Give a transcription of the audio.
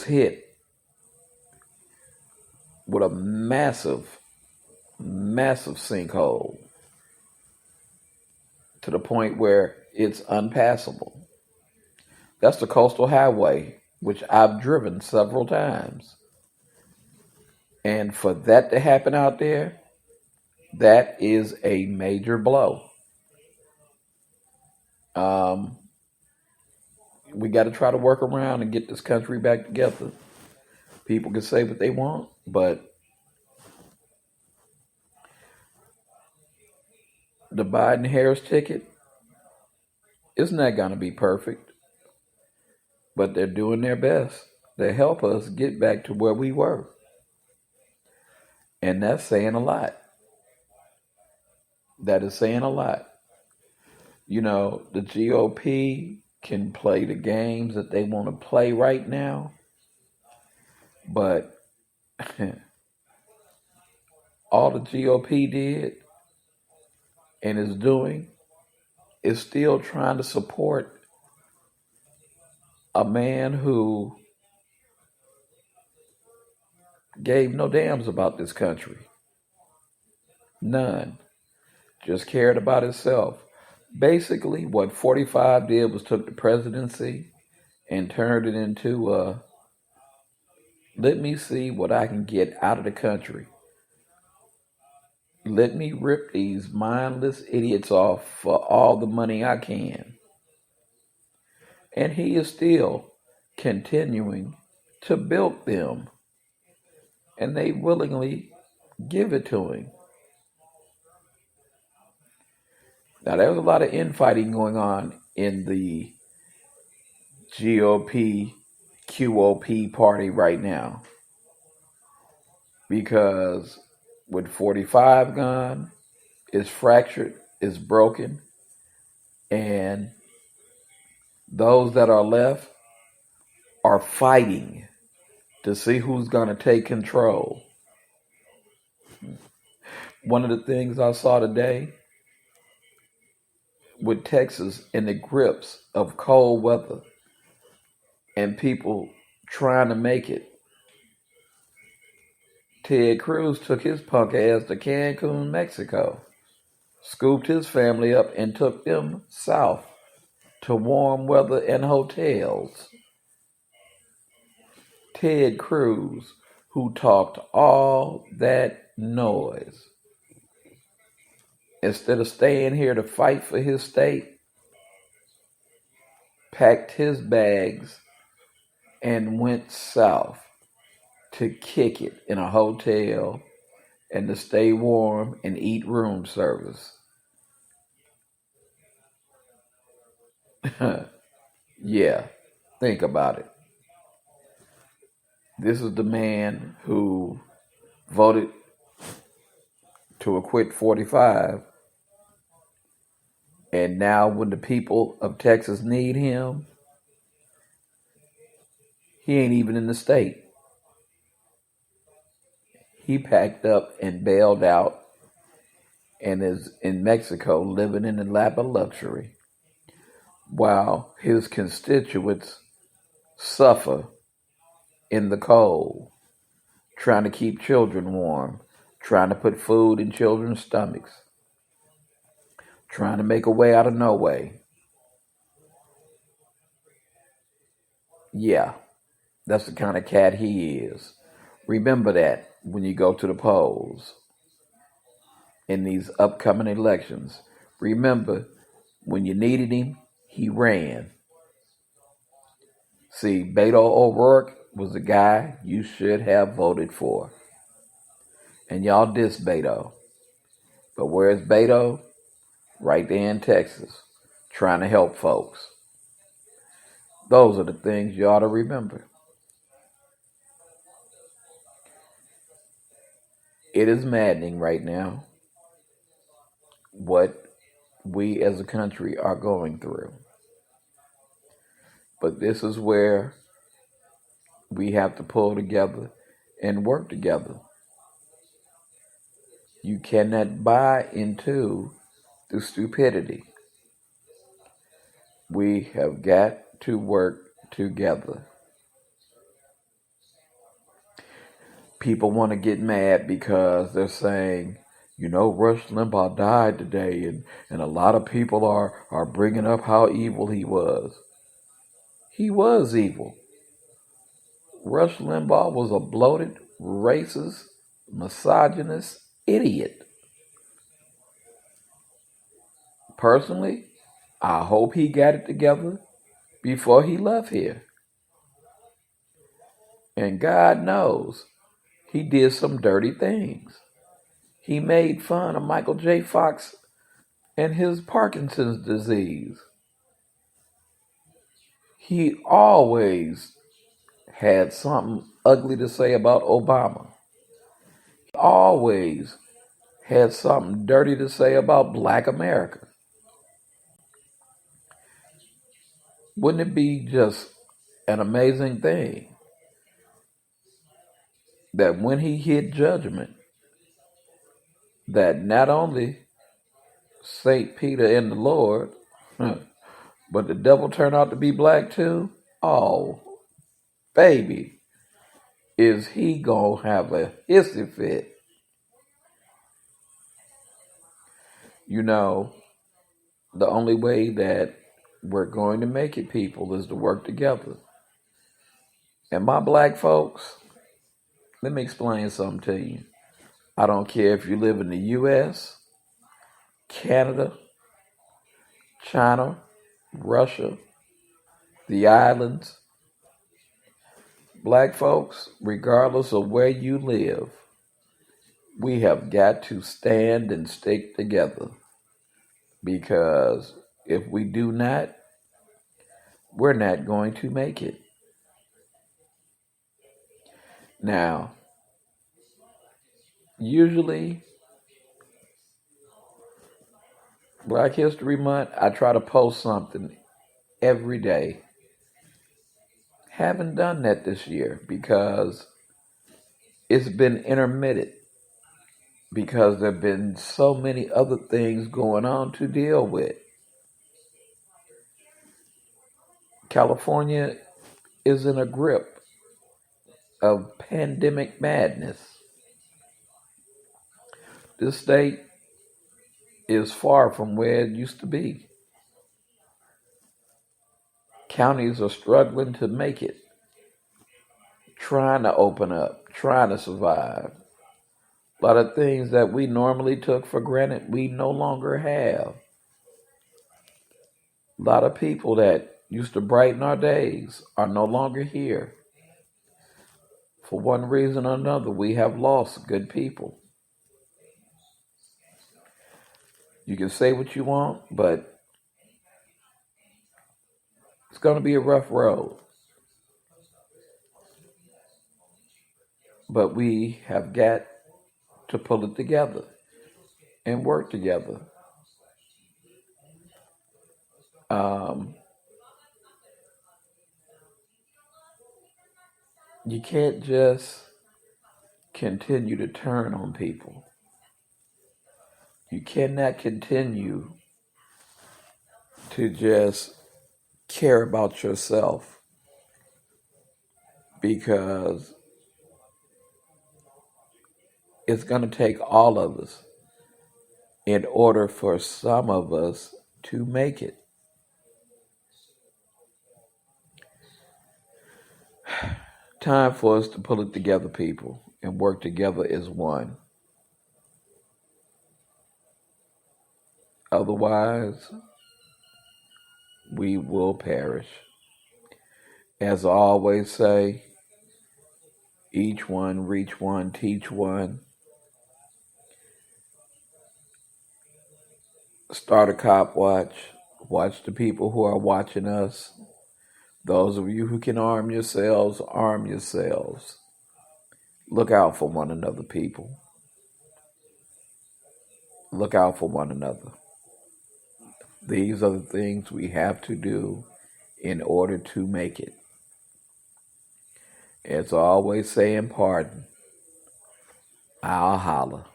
was hit with a massive, massive sinkhole to the point where it's unpassable. That's the coastal highway, which I've driven several times. And for that to happen out there, that is a major blow. Um, we got to try to work around and get this country back together. People can say what they want, but the Biden Harris ticket is not going to be perfect, but they're doing their best to help us get back to where we were. And that's saying a lot. That is saying a lot. You know, the GOP can play the games that they want to play right now, but all the GOP did and is doing is still trying to support a man who gave no damns about this country. None. Just cared about himself. Basically, what 45 did was took the presidency and turned it into let me see what I can get out of the country. Let me rip these mindless idiots off for all the money I can. And he is still continuing to bilk them. And they willingly give it to him. Now, there's a lot of infighting going on in the GOP QOP party right now. Because with 45 gone, it's fractured, it's broken, and those that are left are fighting to see who's going to take control. One of the things I saw today with Texas in the grips of cold weather and people trying to make it. Ted Cruz took his punk ass to Cancun, Mexico, scooped his family up and took them south to warm weather and hotels. Ted Cruz, who talked all that noise, instead of staying here to fight for his state, packed his bags and went south to kick it in a hotel and to stay warm and eat room service. Yeah, think about it. This is the man who voted to acquit 45. And now when the people of Texas need him, he ain't even in the state. He packed up and bailed out and is in Mexico living in the lap of luxury while his constituents suffer in the cold, trying to keep children warm, trying to put food in children's stomachs, trying to make a way out of no way. Yeah, that's the kind of cat he is. Remember that when you go to the polls in these upcoming elections. Remember, when you needed him, he ran. See, Beto O'Rourke was the guy you should have voted for. And y'all diss Beto. But where's Beto? Right there in Texas, trying to help folks. Those are the things you ought to remember. It is maddening right now what we as a country are going through. But this is where we have to pull together and work together. You cannot buy into the stupidity. We have got to work together. people want to get mad because they're saying, Rush Limbaugh died today, and a lot of people are bringing up how evil he was. He was evil. Rush Limbaugh was a bloated, racist, misogynist idiot. Personally, I hope he got it together before he left here. And God knows he did some dirty things. He made fun of Michael J. Fox and his Parkinson's disease. He always had something ugly to say about Obama. He always had something dirty to say about Black America. Wouldn't it be just an amazing thing that when he hit judgment, that not only St. Peter and the Lord, but the devil turned out to be black too? Oh, baby, is he gonna have a hissy fit? The only way that we're going to make it, people, is to work together. And my black folks, let me explain something to you. I don't care if you live in the U.S., Canada, China, Russia, the islands. Black folks, regardless of where you live, we have got to stand and stick together. Because if we do not, we're not going to make it. Now, usually, Black History Month, I try to post something every day. Haven't done that this year because it's been intermittent, because there have been so many other things going on to deal with. California is in a grip of pandemic madness. This state is far from where it used to be. Counties are struggling to make it, trying to open up, trying to survive. A lot of things that we normally took for granted, we no longer have. A lot of people that used to brighten our days are no longer here. For one reason or another, we have lost good people. You can say what you want, but it's going to be a rough road. But we have got to pull it together and work together. You can't just continue to turn on people. You cannot continue to just care about yourself, because it's going to take all of us in order for some of us to make it. Time for us to pull it together, people, and work together as one. Otherwise, we will perish. As I always say, each one, reach one, teach one. Start a cop watch. Watch the people who are watching us. Those of you who can arm yourselves, arm yourselves. Look out for one another, people. Look out for one another. These are the things we have to do in order to make it. As I always say in pardon, I'll holler.